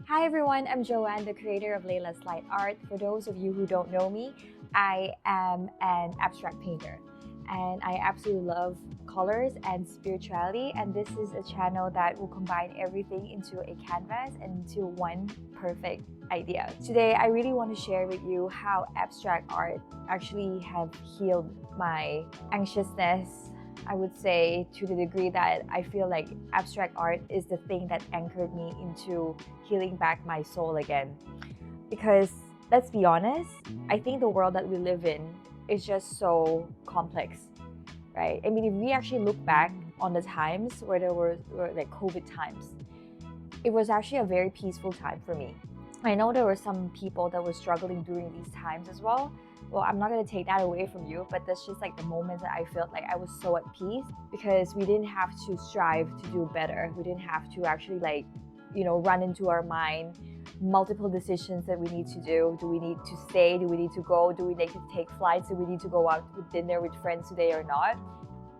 Hi everyone, I'm Jhoanne, the creator of Laylas Light Art. For those of you who don't know me, I am an abstract painter and I absolutely love colors and spirituality, and this is a channel that will combine everything into a canvas and into one perfect idea. Today I really want to share with you how abstract art actually have healed my anxiousness. I would say to the degree that I feel like abstract art is the thing that anchored me into healing back my soul again. Because let's be honest, I think the world that we live in is just so complex, right? I mean, if we actually look back on the times where there were like COVID times, it was actually a very peaceful time for me. I know there were some people that were struggling during these times as well. Well, I'm not going to take that away from you, but that's just like the moments that I felt like I was so at peace because we didn't have to strive to do better. We didn't have to actually run into our mind multiple decisions that we need to do. Do we need to stay? Do we need to go? Do we need to take flights? Do we need to go out with dinner with friends today or not?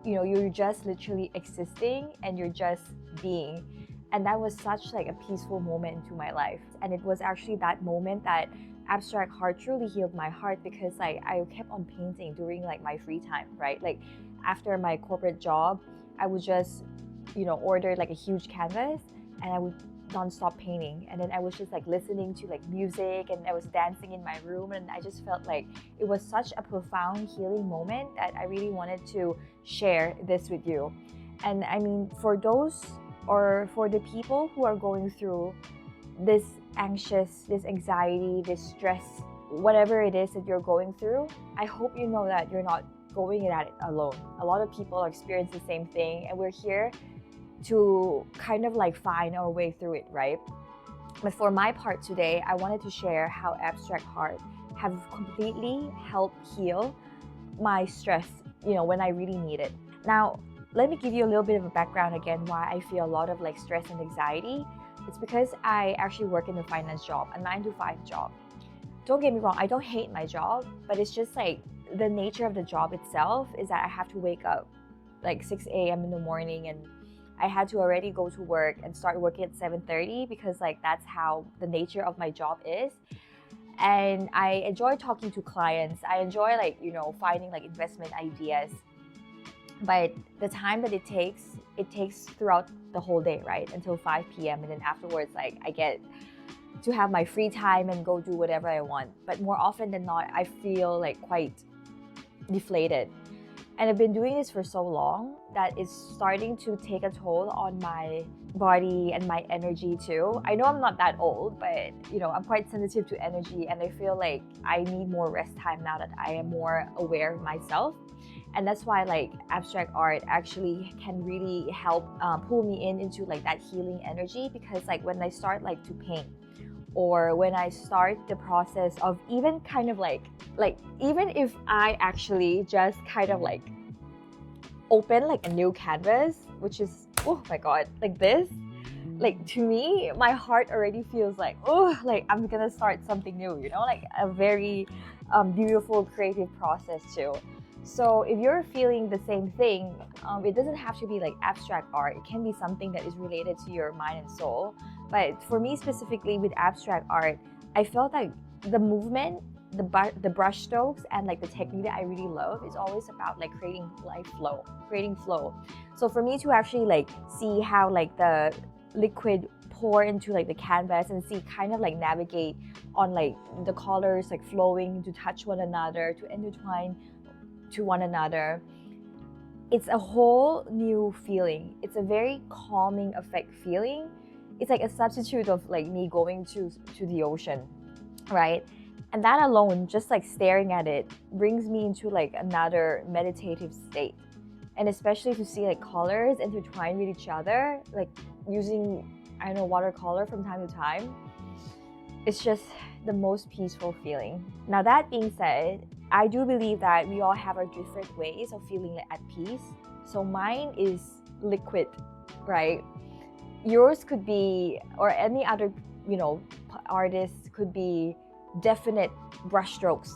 You're just literally existing and you're just being. And that was such like a peaceful moment into my life. And it was actually that moment that abstract art truly healed my heart, because like I kept on painting during like my free time, right? Like after my corporate job, I would just, order like a huge canvas and I would non-stop painting. And then I was just like listening to like music and I was dancing in my room, and I just felt like it was such a profound healing moment that I really wanted to share this with you. And I mean, for those or for the people who are going through this anxiety, this stress, whatever it is that you're going through, I hope you know that you're not going at it alone. A lot of people experience the same thing, and we're here to kind of like find our way through it, right? But for my part today, I wanted to share how abstract art have completely helped heal my stress, when I really need it. Now, let me give you a little bit of a background again why I feel a lot of like stress and anxiety. It's because I actually work in a finance job, a 9-to-5 job. Don't get me wrong, I don't hate my job, but it's just like the nature of the job itself is that I have to wake up like 6 a.m. in the morning, and I had to already go to work and start working at 7:30 because like that's how the nature of my job is. And I enjoy talking to clients. I enjoy finding like investment ideas. But the time that it takes throughout the whole day, right? Until 5 p.m. And then afterwards, like I get to have my free time and go do whatever I want. But more often than not, I feel like quite deflated. And I've been doing this for so long that it's starting to take a toll on my body and my energy too. I know I'm not that old, but I'm quite sensitive to energy, and I feel like I need more rest time now that I am more aware of myself. And that's why like abstract art actually can really help pull me into like that healing energy, because like when I start like to paint, or when I start the process of even kind of like even if I actually just kind of like open like a new canvas, which is, oh my god, like this, like to me my heart already feels like, oh, like I'm gonna start something new, like a very beautiful creative process too. So if you're feeling the same thing, it doesn't have to be like abstract art. It can be something that is related to your mind and soul. But for me specifically with abstract art, I felt like the movement, the brush strokes, and like the technique that I really love is always about like creating flow. So for me to actually like see how like the liquid pour into like the canvas and see kind of like navigate on like the colors like flowing to touch one another, to intertwine to one another, it's a whole new feeling. It's a very calming effect feeling. It's like a substitute of like me going to the ocean, right? And that alone, just like staring at it, brings me into like another meditative state. And especially to see like colors intertwine with each other, like using, I don't know, watercolor from time to time, it's just the most peaceful feeling. Now that being said, I do believe that we all have our different ways of feeling at peace. So mine is liquid, right? Yours could be, or any other, artist could be definite brush strokes.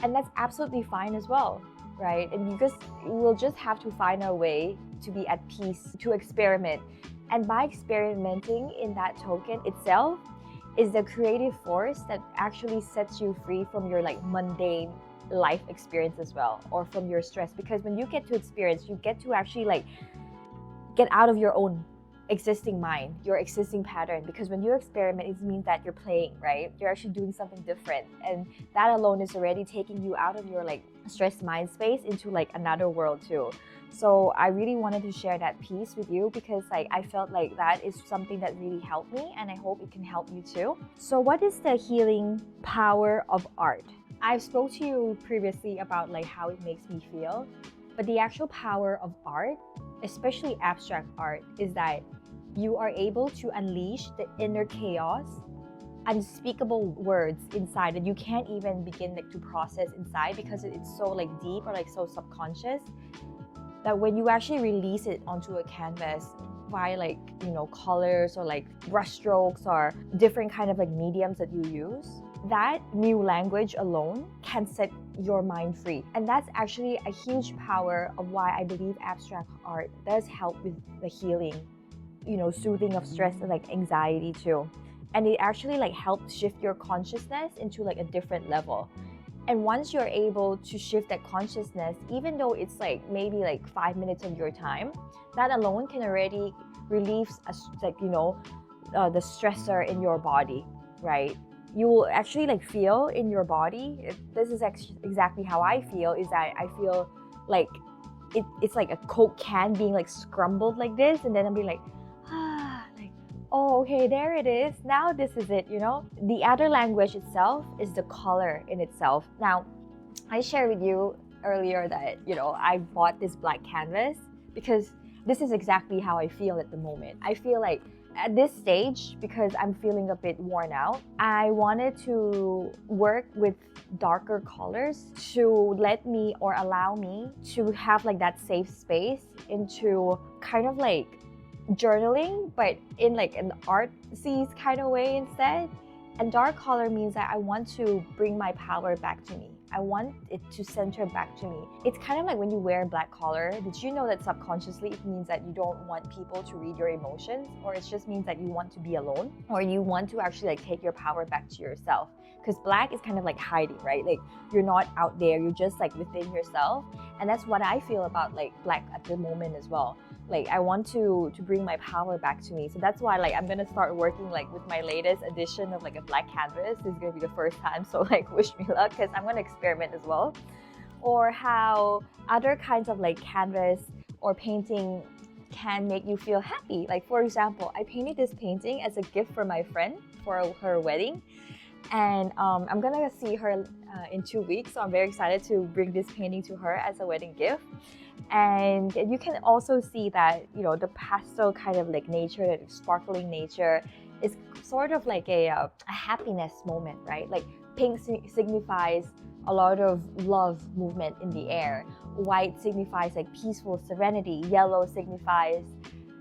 And that's absolutely fine as well, right? And we'll just have to find our way to be at peace, to experiment. And by experimenting in that token itself, is the creative force that actually sets you free from your like mundane life experience as well, or from your stress. Because when you get to experience, you get to actually like get out of your own existing mind, your existing pattern. Because when you experiment, it means that you're playing, right? You're actually doing something different, and that alone is already taking you out of your like stressed mind space into like another world too. So I really wanted to share that piece with you, because like I felt like that is something that really helped me, and I hope it can help you too. So what is the healing power of art? I've spoke to you previously about like how it makes me feel, but the actual power of art, especially abstract art, is that you are able to unleash the inner chaos, unspeakable words inside that you can't even begin like to process inside, because it's so like deep or like so subconscious, that when you actually release it onto a canvas via like, you know, colors or like brush strokes or different kind of like mediums that you use, that new language alone can set your mind free. And that's actually a huge power of why I believe abstract art does help with the healing, you know, soothing of stress and like anxiety too. And it actually like helps shift your consciousness into like a different level. And once you're able to shift that consciousness, even though it's like maybe like 5 minutes of your time, that alone can already relieve like, you know, the stressor in your body, right? You will actually like feel in your body. This is exactly how I feel, is that I feel like it's like a Coke can being like scrambled like this, and then I'll be like, oh, okay, there it is. Now this is it, you know? The other language itself is the color in itself. Now, I shared with you earlier that, you know, I bought this black canvas because this is exactly how I feel at the moment. I feel like at this stage, because I'm feeling a bit worn out, I wanted to work with darker colors to let me or allow me to have like that safe space into kind of like journaling, but in like an artsy kind of way instead. And dark color means that I want to bring my power back to me. I want it to center back to me. It's kind of like when you wear black color. Did you know that subconsciously it means that you don't want people to read your emotions, or it just means that you want to be alone, or you want to actually like take your power back to yourself? Because black is kind of like hiding, right? Like you're not out there, you're just like within yourself. And that's what I feel about like black at the moment as well. Like I want to bring my power back to me. So that's why like I'm gonna start working like with my latest edition of like a black canvas. This is gonna be the first time, so like wish me luck, because I'm gonna experiment as well. Or how other kinds of like canvas or painting can make you feel happy. Like for example, I painted this painting as a gift for my friend for her wedding, and I'm gonna see her in 2 weeks, so I'm very excited to bring this painting to her as a wedding gift. And you can also see that, you know, the pastel kind of like nature, that sparkling nature is sort of like a happiness moment, right? Like pink signifies a lot of love movement in the air. White signifies like peaceful serenity. Yellow signifies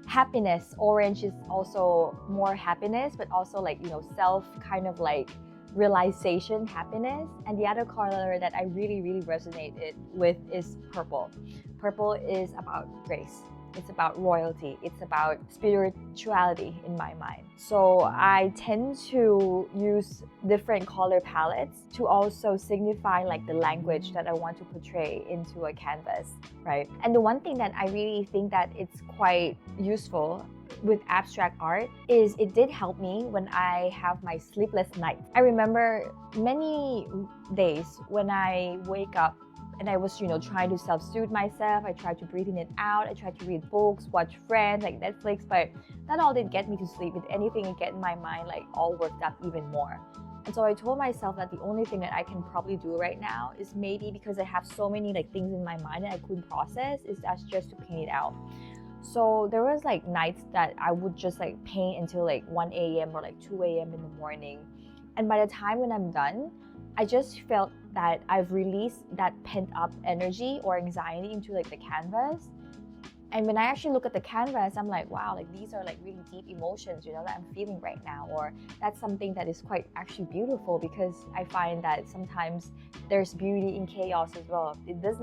happiness. Orange is also more happiness, but also like, you know, self kind of like realization happiness. And the other color that I really resonated with is purple. Purple is about grace. It's about royalty. It's about spirituality in my mind. So I tend to use different color palettes to also signify like the language that I want to portray into a canvas, right? And the one thing that I really think that it's quite useful with abstract art is it did help me when I have my sleepless nights. I remember many days when I wake up and I was, you know, trying to self-soothe myself. I tried to breathe in and out. I tried to read books, watch Friends, like Netflix, but that all didn't get me to sleep. If anything, it get my mind like all worked up even more. And so I told myself that the only thing that I can probably do right now is, maybe because I have so many like things in my mind that I couldn't process, is just to paint it out. So there was like nights that I would just like paint until like 1 a.m. or like 2 a.m. in the morning. And by the time when I'm done, I just felt that I've released that pent up energy or anxiety into like the canvas. And when I actually look at the canvas, I'm like, wow, like these are like really deep emotions, you know, that I'm feeling right now. Or that's something that is quite actually beautiful, because I find that sometimes there's beauty in chaos as well. It does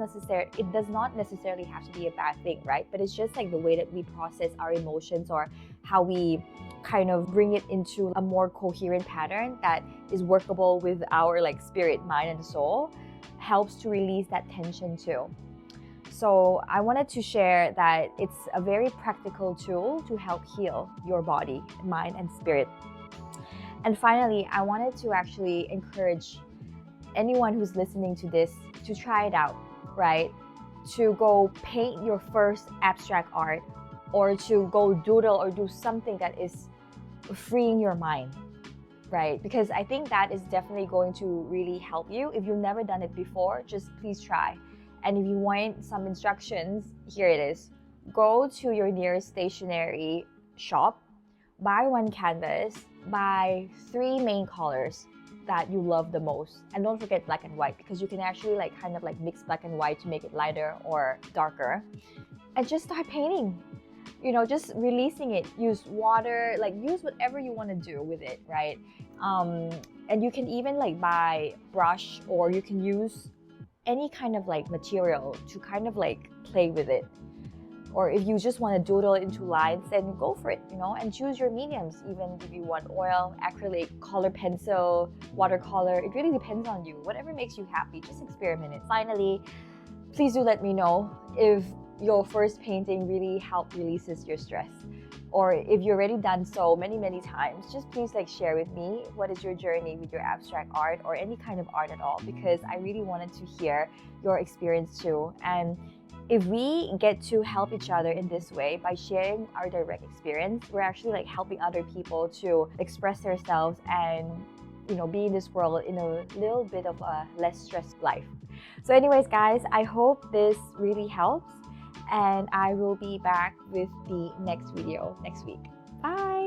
not necessarily have to be a bad thing, right? But it's just like the way that we process our emotions, or how we kind of bring it into a more coherent pattern that is workable with our like spirit, mind, and soul, helps to release that tension too. So I wanted to share that it's a very practical tool to help heal your body, mind, and spirit. And finally, I wanted to actually encourage anyone who's listening to this to try it out, right? To go paint your first abstract art, or to go doodle or do something that is freeing your mind, right? Because I think that is definitely going to really help you. If you've never done it before, just please try. And if you want some instructions, here it is. Go to your nearest stationery shop, buy one canvas, buy 3 main colors that you love the most, and don't forget black and white, because you can actually like kind of like mix black and white to make it lighter or darker, and just start painting. You know, just releasing it. Use water, like use whatever you want to do with it, right? And you can even like buy brush, or you can use any kind of like material to kind of like play with it. Or if you just want to doodle into lines, then go for it, you know, and choose your mediums. Even if you want oil, acrylic, color pencil, watercolor, it really depends on you. Whatever makes you happy, just experiment it. Finally, please do let me know if your first painting really helped releases your stress, or if you've already done so many times. Just please like share with me what is your journey with your abstract art or any kind of art at all, because I really wanted to hear your experience too. And if we get to help each other in this way by sharing our direct experience, we're actually like helping other people to express themselves and, you know, be in this world in a little bit of a less stressed life. So anyways, guys, I hope this really helps, and I will be back with the next video next week. Bye!